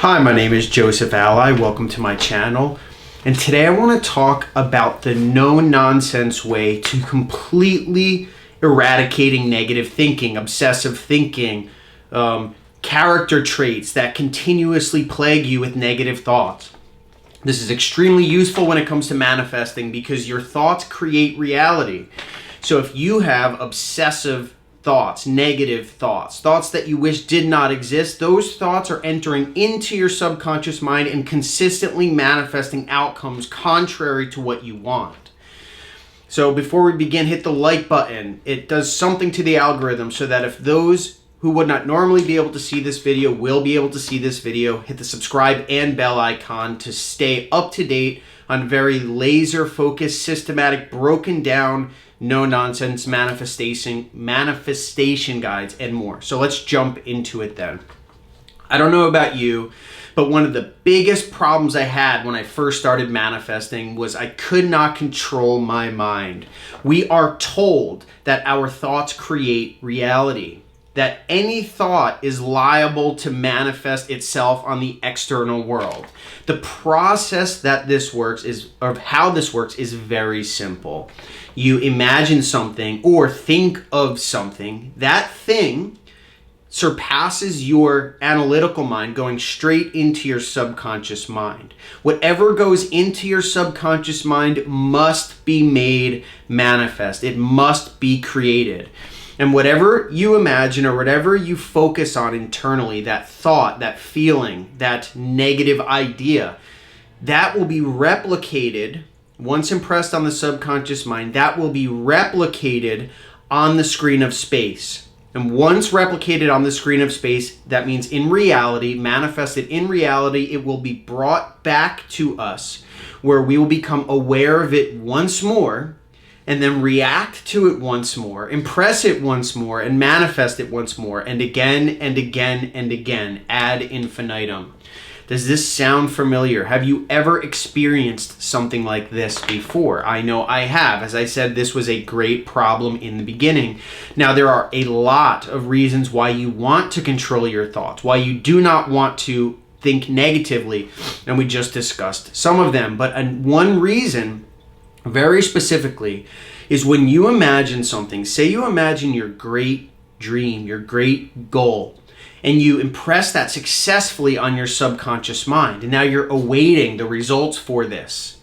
Hi, my name is Joseph Alai. Welcome to my channel. And today I want to talk about the no-nonsense way to completely eradicating negative thinking, obsessive thinking, character traits that continuously plague you with negative thoughts. This is extremely useful when it comes to manifesting because your thoughts create reality. So if you have obsessive thoughts, negative thoughts, thoughts that you wish did not exist, those thoughts are entering into your subconscious mind and consistently manifesting outcomes contrary to what you want. So before we begin, hit the like button. It does something to the algorithm so that if those who would not normally be able to see this video will be able to see this video, hit the subscribe and bell icon to stay up to date on very laser focused, systematic, broken down, no nonsense manifestation guides and more. So let's jump into it then. I don't know about you, but one of the biggest problems I had when I first started manifesting was I could not control my mind. We are told that our thoughts create reality, that any thought is liable to manifest itself on the external world. The process that this works is, or how this works, is very simple. You imagine something or think of something. That thing surpasses your analytical mind, going straight into your subconscious mind. Whatever goes into your subconscious mind must be made manifest. It must be created. And whatever you imagine or whatever you focus on internally, that thought, that feeling, that negative idea, that will be replicated. Once impressed on the subconscious mind, that will be replicated on the screen of space. And once replicated on the screen of space, that means in reality, manifested in reality, it will be brought back to us where we will become aware of it once more and then react to it once more, impress it once more, and manifest it once more, and again and again and again, ad infinitum. Does this sound familiar? Have you ever experienced something like this before? I know I have. As I said, this was a great problem in the beginning. Now, there are a lot of reasons why you want to control your thoughts, why you do not want to think negatively, and we just discussed some of them. But one reason, very specifically, is when you imagine something. Say you imagine your great dream, your great goal, and you impress that successfully on your subconscious mind, and now you're awaiting the results for this.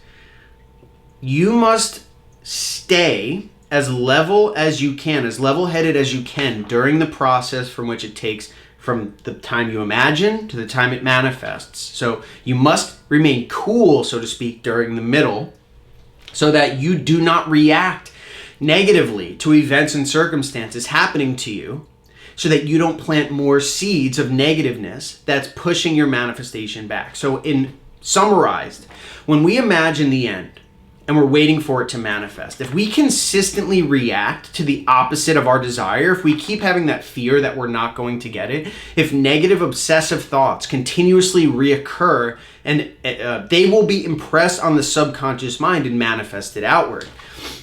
You must stay as level as you can, as level-headed as you can during the process from which it takes from the time you imagine to the time it manifests. So you must remain cool, so to speak, during the middle, so that you do not react negatively to events and circumstances happening to you, so that you don't plant more seeds of negativeness that's pushing your manifestation back. So in summarized, when we imagine the end and we're waiting for it to manifest, if we consistently react to the opposite of our desire, if we keep having that fear that we're not going to get it, if negative obsessive thoughts continuously reoccur, and they will be impressed on the subconscious mind and manifested outward.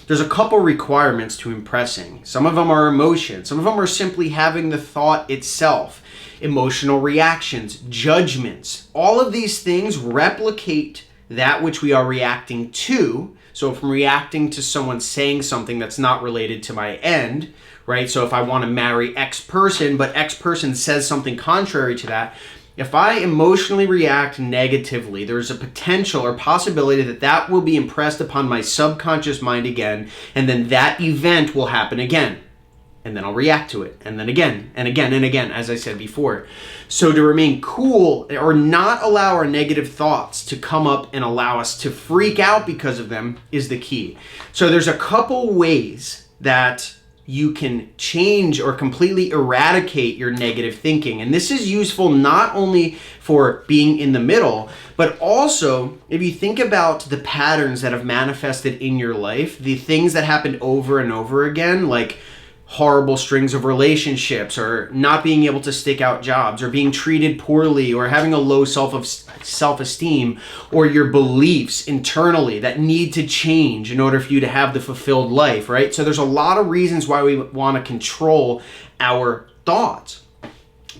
There's a couple requirements to impressing. Some of them are emotions. Some of them are simply having the thought itself. Emotional reactions, judgments. All of these things replicate that which we are reacting to. So if I'm reacting to someone saying something that's not related to my end, right? So if I want to marry X person, but X person says something contrary to that, if I emotionally react negatively, there's a potential or possibility that that will be impressed upon my subconscious mind again, and then that event will happen again. And then I'll react to it, and then again, and again, and again, as I said before. So to remain cool or not allow our negative thoughts to come up and allow us to freak out because of them is the key. So there's a couple ways that you can change or completely eradicate your negative thinking. And this is useful not only for being in the middle, but also if you think about the patterns that have manifested in your life, the things that happened over and over again, like horrible strings of relationships, or not being able to stick out jobs, or being treated poorly, or having a low self-esteem, or your beliefs internally that need to change in order for you to have the fulfilled life, right? So there's a lot of reasons why we want to control our thoughts.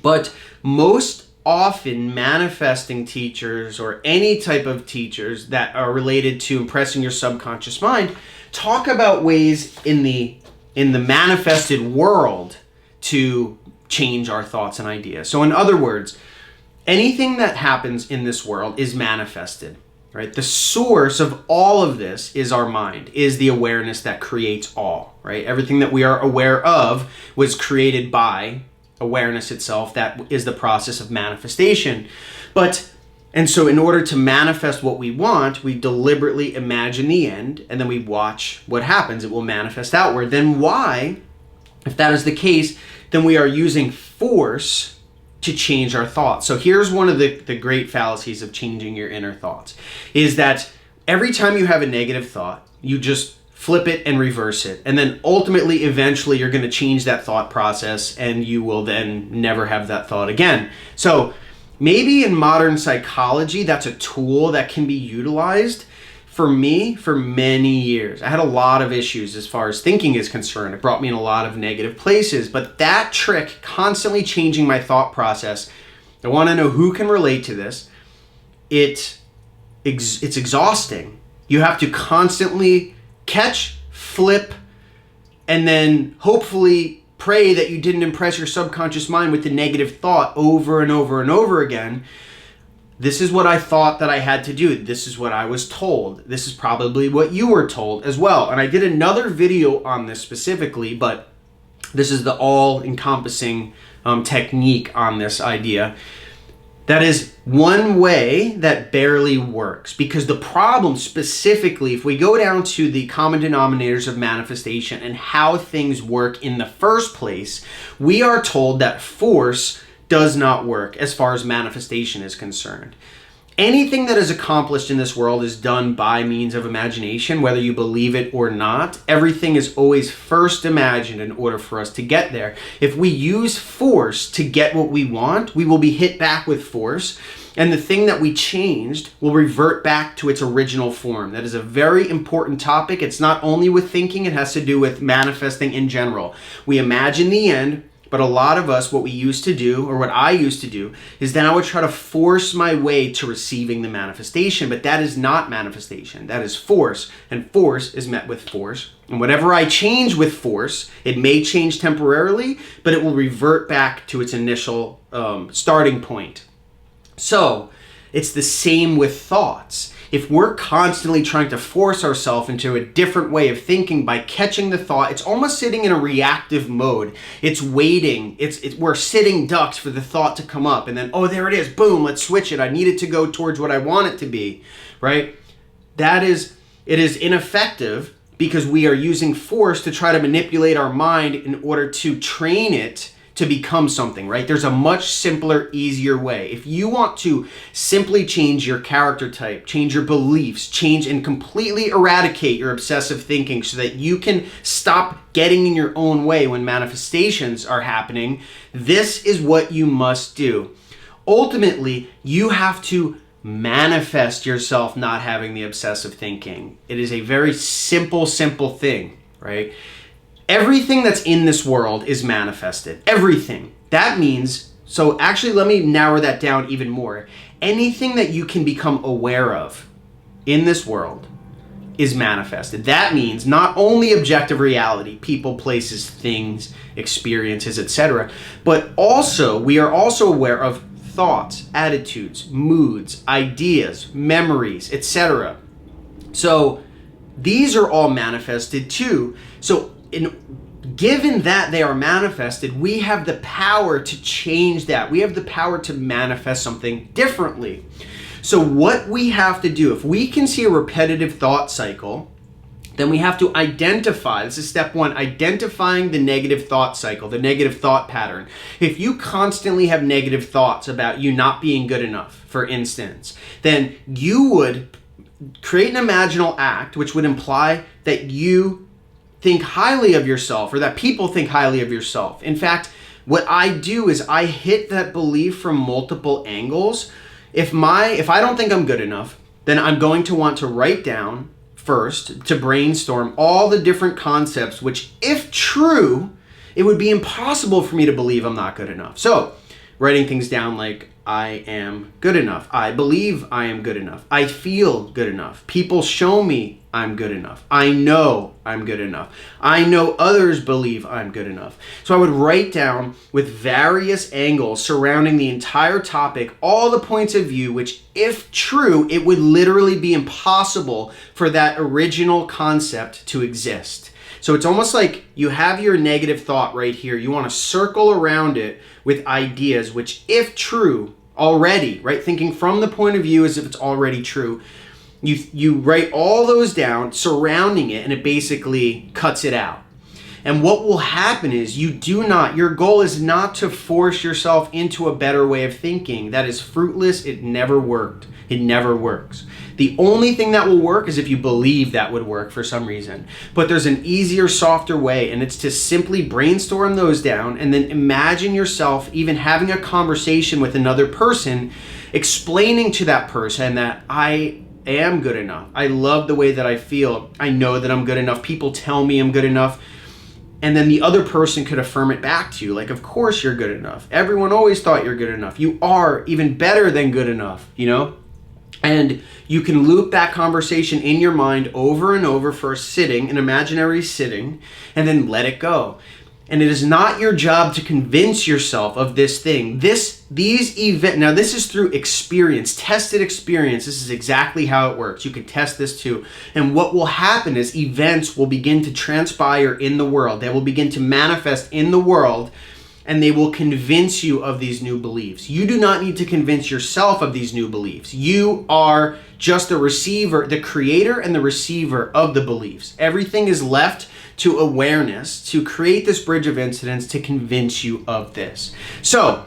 But most often manifesting teachers or any type of teachers that are related to impressing your subconscious mind talk about ways in the manifested world to change our thoughts and ideas. So in other words, anything that happens in this world is manifested, right? The source of all of this is our mind, is the awareness that creates all, right? Everything that we are aware of was created by awareness itself. That is the process of manifestation. And so in order to manifest what we want, we deliberately imagine the end, and then we watch what happens. It will manifest outward. Then why, if that is the case, then we are using force to change our thoughts. So here's one of the great fallacies of changing your inner thoughts, is that every time you have a negative thought, you just flip it and reverse it. And then ultimately, eventually, you're going to change that thought process, and you will then never have that thought again. So maybe in modern psychology, that's a tool that can be utilized. For me, for many years, I had a lot of issues as far as thinking is concerned. It brought me in a lot of negative places. But that trick, constantly changing my thought process, I want to know who can relate to this. It's exhausting. You have to constantly catch, flip, and then hopefully pray that you didn't impress your subconscious mind with the negative thought over and over and over again. This is what I thought that I had to do. This is what I was told. This is probably what you were told as well. And I did another video on this specifically, but this is the all-encompassing technique on this idea. That is one way that barely works, because the problem specifically, if we go down to the common denominators of manifestation and how things work in the first place, we are told that force does not work as far as manifestation is concerned. Anything that is accomplished in this world is done by means of imagination, whether you believe it or not. Everything is always first imagined in order for us to get there. If we use force to get what we want, we will be hit back with force, and the thing that we changed will revert back to its original form. That is a very important topic. It's not only with thinking, it has to do with manifesting in general. We imagine the end. But a lot of us, what we used to do, or what I used to do, is then I would try to force my way to receiving the manifestation. But that is not manifestation. That is force. And force is met with force. And whatever I change with force, it may change temporarily, but it will revert back to its initial starting point. So it's the same with thoughts. If we're constantly trying to force ourselves into a different way of thinking by catching the thought, it's almost sitting in a reactive mode. It's waiting. We're sitting ducks for the thought to come up, and then, oh, there it is. Boom, let's switch it. I need it to go towards what I want it to be, right? It is ineffective because we are using force to try to manipulate our mind in order to train it to become something, right? There's a much simpler, easier way. If you want to simply change your character type, change your beliefs, change and completely eradicate your obsessive thinking so that you can stop getting in your own way when manifestations are happening, this is what you must do. Ultimately, you have to manifest yourself not having the obsessive thinking. It is a very simple thing, right? Everything that's in this world is manifested. Everything. That means, so actually let me narrow that down even more. Anything that you can become aware of in this world is manifested. That means not only objective reality, people, places, things, experiences, etc., but also we are also aware of thoughts, attitudes, moods, ideas, memories, etc. So these are all manifested too. So given that they are manifested, we have the power to change that. We have the power to manifest something differently. So what we have to do, if we can see a repetitive thought cycle, then we have to identify, this is step one, identifying the negative thought cycle, the negative thought pattern. If you constantly have negative thoughts about you not being good enough, for instance, then you would create an imaginal act, which would imply that you think highly of yourself, or that people think highly of yourself. In fact, what I do is I hit that belief from multiple angles. If I don't think I'm good enough, then I'm going to want to write down first, to brainstorm all the different concepts, which if true, it would be impossible for me to believe I'm not good enough. So writing things down like, I am good enough. I believe I am good enough. I feel good enough. People show me I'm good enough. I know I'm good enough. I know others believe I'm good enough. So I would write down with various angles surrounding the entire topic, all the points of view, which if true, it would literally be impossible for that original concept to exist. So it's almost like you have your negative thought right here. You want to circle around it with ideas, which if true already, right? Thinking from the point of view as if it's already true, you write all those down surrounding it, and it basically cuts it out. And what will happen is your goal is not to force yourself into a better way of thinking. That is fruitless. It never worked. It never works. The only thing that will work is if you believe that would work for some reason. But there's an easier, softer way, and it's to simply brainstorm those down and then imagine yourself even having a conversation with another person, explaining to that person that I am good enough. I love the way that I feel. I know that I'm good enough. People tell me I'm good enough. And then the other person could affirm it back to you. Like, of course you're good enough. Everyone always thought you're good enough. You are even better than good enough, And you can loop that conversation in your mind over and over for a sitting, an imaginary sitting, and then let it go. And it is not your job to convince yourself of this thing. Now this is through experience, tested experience. This is exactly how it works. You can test this too. And what will happen is events will begin to transpire in the world. They will begin to manifest in the world, and they will convince you of these new beliefs. You do not need to convince yourself of these new beliefs. You are just the receiver, the creator and the receiver of the beliefs. Everything is left to awareness to create this bridge of incidents to convince you of this. So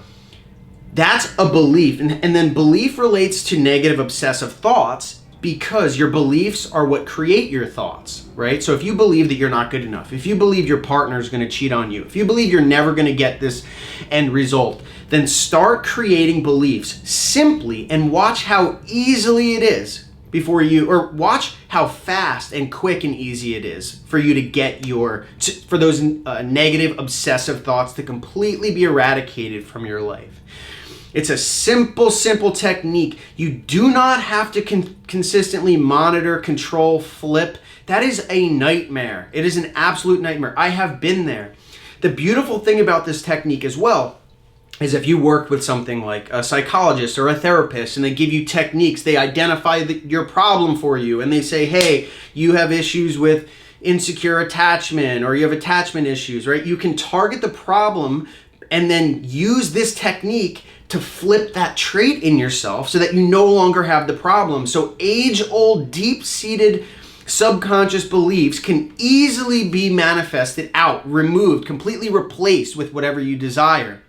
that's a belief. And then belief relates to negative obsessive thoughts because your beliefs are what create your thoughts, right? So if you believe that you're not good enough, if you believe your partner is going to cheat on you, if you believe you're never going to get this end result, then start creating beliefs simply and watch how easily it is watch how fast and quick and easy it is for you to get for those negative obsessive thoughts to completely be eradicated from your life. It's a simple technique. You do not have to consistently monitor, control, flip. That is a nightmare. It is an absolute nightmare. I have been there. The beautiful thing about this technique as well is if you work with something like a psychologist or a therapist and they give you techniques, they identify your problem for you and they say, hey, you have issues with insecure attachment or you have attachment issues, right? You can target the problem and then use this technique to flip that trait in yourself so that you no longer have the problem. So age-old, deep-seated subconscious beliefs can easily be manifested out, removed, completely replaced with whatever you desire.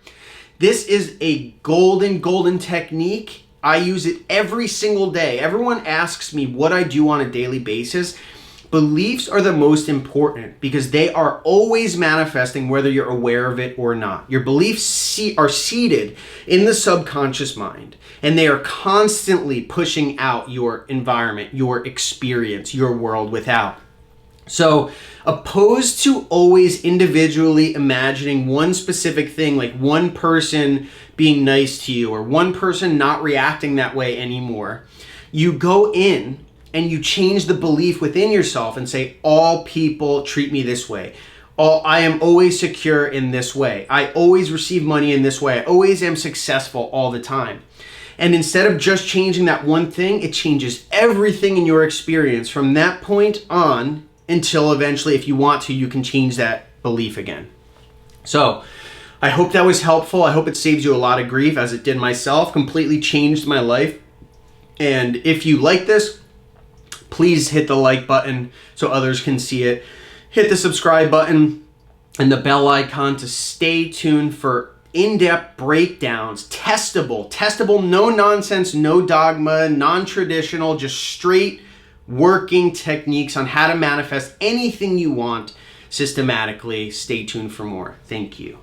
This is a golden technique. I use it every single day. Everyone asks me what I do on a daily basis. Beliefs are the most important because they are always manifesting whether you're aware of it or not. Your beliefs are seated in the subconscious mind, and they are constantly pushing out your environment, your experience, your world without. So, opposed to always individually imagining one specific thing, like one person being nice to you or one person not reacting that way anymore, you go in and you change the belief within yourself and say, all people treat me this way. I am always secure in this way. I always receive money in this way. I always am successful all the time. And instead of just changing that one thing, it changes everything in your experience from that point on until eventually, if you want to, you can change that belief again. So I hope that was helpful. I hope it saves you a lot of grief as it did myself, completely changed my life. And if you like this, please hit the like button so others can see it. Hit the subscribe button and the bell icon to stay tuned for in-depth breakdowns, testable, no nonsense, no dogma, non-traditional, just straight working techniques on how to manifest anything you want systematically. Stay tuned for more. Thank you.